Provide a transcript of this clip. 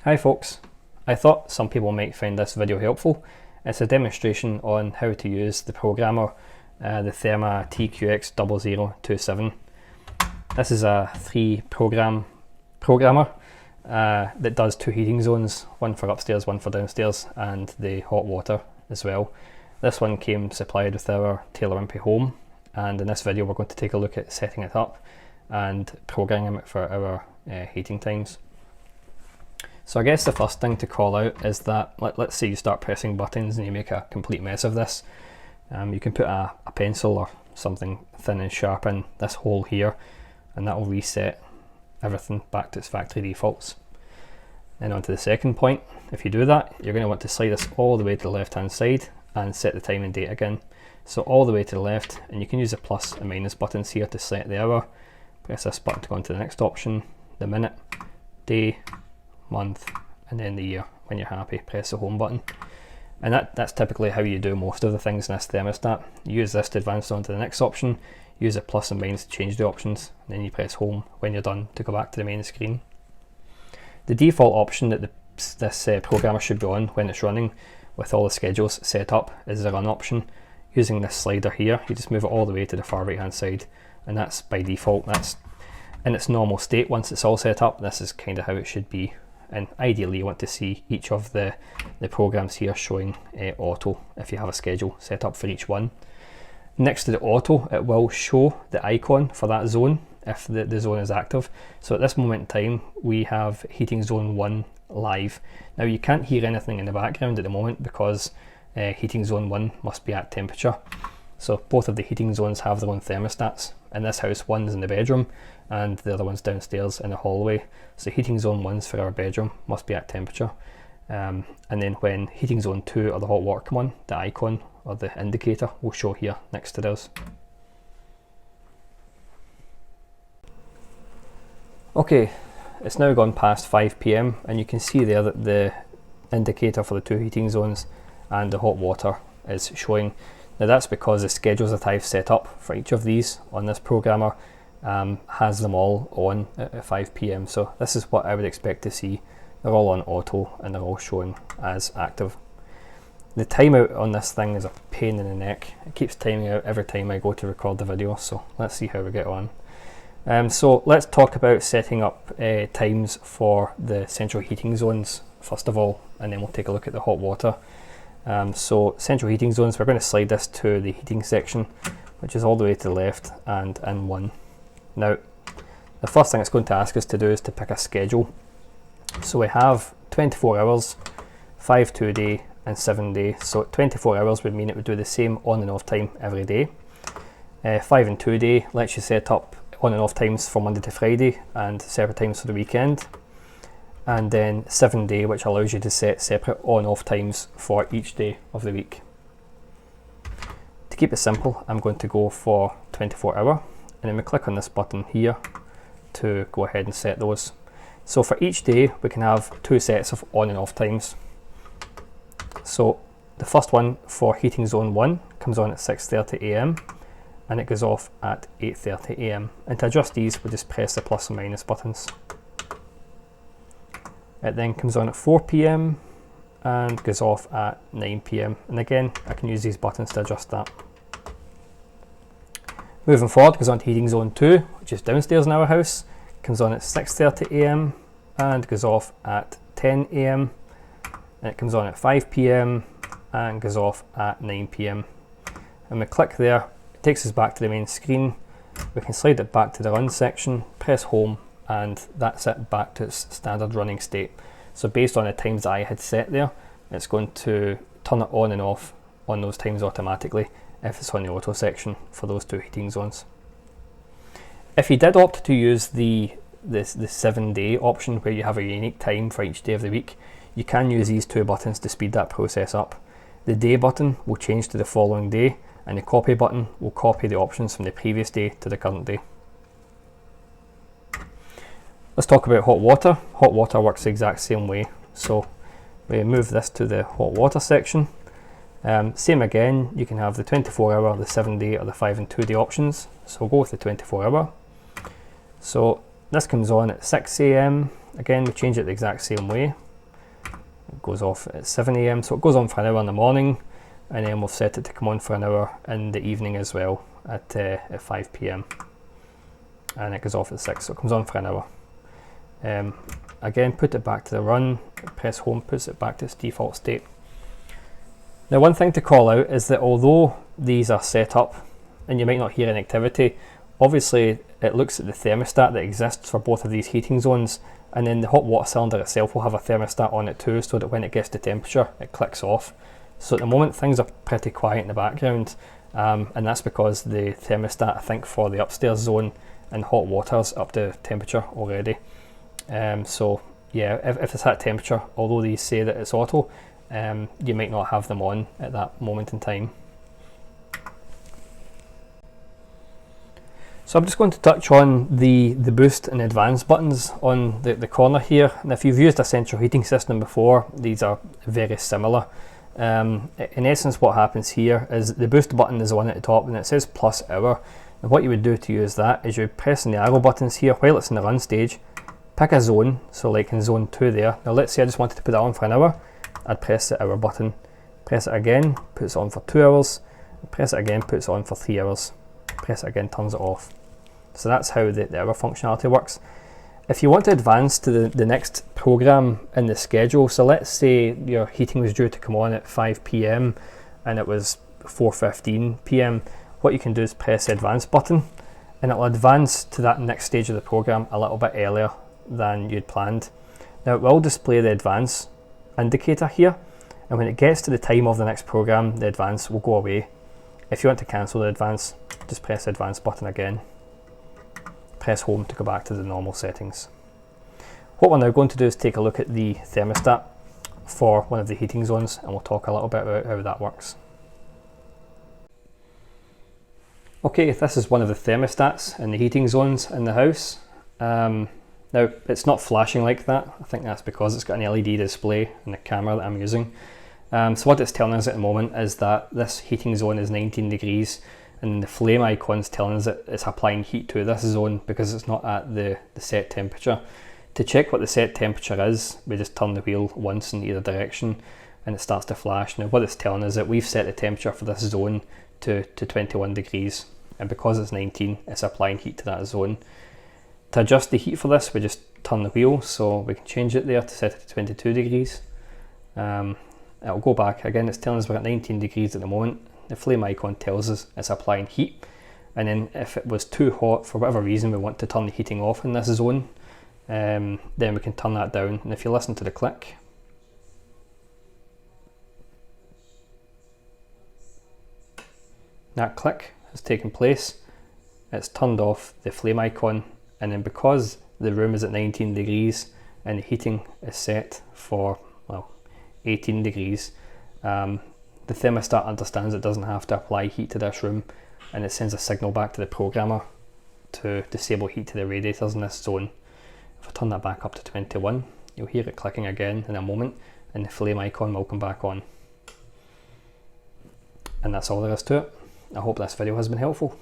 Hi folks, I thought some people might find this video helpful. It's a demonstration on how to use the programmer, the Therma TQX0027. This is a 3-program programmer that does 2 heating zones, one for upstairs, one for downstairs, and the hot water as well. This one came supplied with our Taylor Wimpey home, and in this video we're going to take a look at setting it up and programming it for our heating times. So I guess the first thing to call out is that, let's say you start pressing buttons and you make a complete mess of this. You can put a pencil or something thin and sharp in this hole here, and that will reset everything back to its factory defaults. Then on to the second point. If you do that, you're going to want to slide this all the way to the left hand side and set the time and date again. So all the way to the left, and you can use the plus and minus buttons here to set the hour. Press this button to go on to the next option, the minute, day, month, and then the year. When you're happy, press the home button. And that's typically how you do most of the things in this thermostat. You use this to advance on to the next option, use the plus and minus to change the options, and then you press home when you're done to go back to the main screen. The default option that this programmer should be on when it's running with all the schedules set up is the run option. Using this slider here, you just move it all the way to the far right hand side, and that's by default. That's in its normal state. Once it's all set up, this is kind of how it should be. And ideally you want to see each of the programs here showing auto if you have a schedule set up for each one. Next to the auto, it will show the icon for that zone if the zone is active. So at this moment in time we have heating zone 1 live. Now you can't hear anything in the background at the moment because heating zone 1 must be at temperature. So both of the heating zones have their own thermostats. In this house, one's in the bedroom and the other one's downstairs in the hallway. So heating zone 1's for our bedroom must be at temperature. And then when heating zone 2 or the hot water come on, the icon or the indicator will show here next to those. Okay, it's now gone past 5 PM and you can see there that the indicator for the 2 heating zones and the hot water is showing. Now that's because the schedules that I've set up for each of these on this programmer has them all on at 5 PM. So this is what I would expect to see. They're all on auto and they're all showing as active. The timeout on this thing is a pain in the neck. It keeps timing out every time I go to record the video, so let's see how we get on. So let's talk about setting up times for the central heating zones first of all, and then we'll take a look at the hot water. So central heating zones, we're going to slide this to the heating section, which is all the way to the left and in 1. Now, the first thing it's going to ask us to do is to pick a schedule. So we have 24 hours, 5 2-day and 7-day. So 24 hours would mean it would do the same on and off time every day. 5 and 2-day lets you set up on and off times for Monday to Friday and separate times for the weekend. And then 7-day, which allows you to set separate on-off times for each day of the week. To keep it simple, I'm going to go for 24 hour, and then we click on this button here to go ahead and set those. So for each day we can have 2 sets of on and off times. So the first one for heating zone 1 comes on at 6:30 AM and it goes off at 8:30 AM. And to adjust these, we just press the plus and minus buttons. It then comes on at 4 PM and goes off at 9 PM. And again, I can use these buttons to adjust that. Moving forward, goes on to heating zone 2, which is downstairs in our house. Comes on at 6:30 AM and goes off at 10 AM. And it comes on at 5 PM and goes off at 9 PM. And we click there, it takes us back to the main screen. We can slide it back to the run section, press home, and that's it back to its standard running state. So based on the times that I had set there, it's going to turn it on and off on those times automatically if it's on the auto section for those 2 heating zones. If you did opt to use the 7-day option where you have a unique time for each day of the week, you can use these 2 buttons to speed that process up. The day button will change to the following day, and the copy button will copy the options from the previous day to the current day. Let's talk about hot water. Hot water works the exact same way. So we move this to the hot water section. Same again, you can have the 24 hour, the 7-day or the 5 and 2-day options. So we'll go with the 24 hour. So this comes on at 6 AM. Again, we change it the exact same way. It goes off at 7 AM, so it goes on for an hour in the morning, and then we've set it to come on for an hour in the evening as well at 5 PM, and it goes off at 6, so it comes on for an hour. Again, put it back to the run, press home, puts it back to its default state. Now, one thing to call out is that although these are set up and you might not hear any activity, obviously it looks at the thermostat that exists for both of these heating zones, and then the hot water cylinder itself will have a thermostat on it too, so that when it gets to temperature it clicks off. So at the moment things are pretty quiet in the background, and that's because the thermostat, I think, for the upstairs zone and hot water's up to temperature already. So yeah, if it's at temperature, although these say that it's auto, you might not have them on at that moment in time. So I'm just going to touch on the boost and advance buttons on the corner here. And if you've used a central heating system before, these are very similar. In essence, what happens here is the boost button is on at the top and it says +hour. And what you would do to use that is you press the arrow buttons here while it's in the run stage, pick a zone, so like in zone 2 there. Now let's say I just wanted to put that on for an hour. I'd press the hour button, press it again, puts it on for 2 hours, press it again, puts it on for 3 hours, press it again, turns it off. So that's how the hour functionality works. If you want to advance to the next program in the schedule, so let's say your heating was due to come on at 5 PM and it was 4:15 PM, what you can do is press the advance button and it'll advance to that next stage of the program a little bit earlier than you'd planned. Now it will display the advance indicator here, and when it gets to the time of the next program, the advance will go away. If you want to cancel the advance, just press the advance button again. Press home to go back to the normal settings. What we're now going to do is take a look at the thermostat for one of the heating zones, and we'll talk a little bit about how that works. Okay, this is one of the thermostats in the heating zones in the house. Now it's not flashing like that. I think that's because it's got an LED display in the camera that I'm using. So what it's telling us at the moment is that this heating zone is 19 degrees, and the flame icon's telling us that it's applying heat to this zone because it's not at the set temperature. To check what the set temperature is, we just turn the wheel once in either direction and it starts to flash. Now what it's telling us is that we've set the temperature for this zone to 21 degrees, and because it's 19, it's applying heat to that zone. To adjust the heat for this, we just turn the wheel, so we can change it there to set it to 22 degrees. It'll go back again. It's telling us we're at 19 degrees at the moment. The flame icon tells us it's applying heat, and then if it was too hot for whatever reason we want to turn the heating off in this zone, then we can turn that down. And if you listen to the click, that click has taken place. It's turned off the flame icon, and then because the room is at 19 degrees and the heating is set for 18 degrees, the thermostat understands it doesn't have to apply heat to this room, and it sends a signal back to the programmer to disable heat to the radiators in this zone. If I turn that back up to 21, you'll hear it clicking again in a moment, and the flame icon will come back on. And that's all there is to it. I hope this video has been helpful.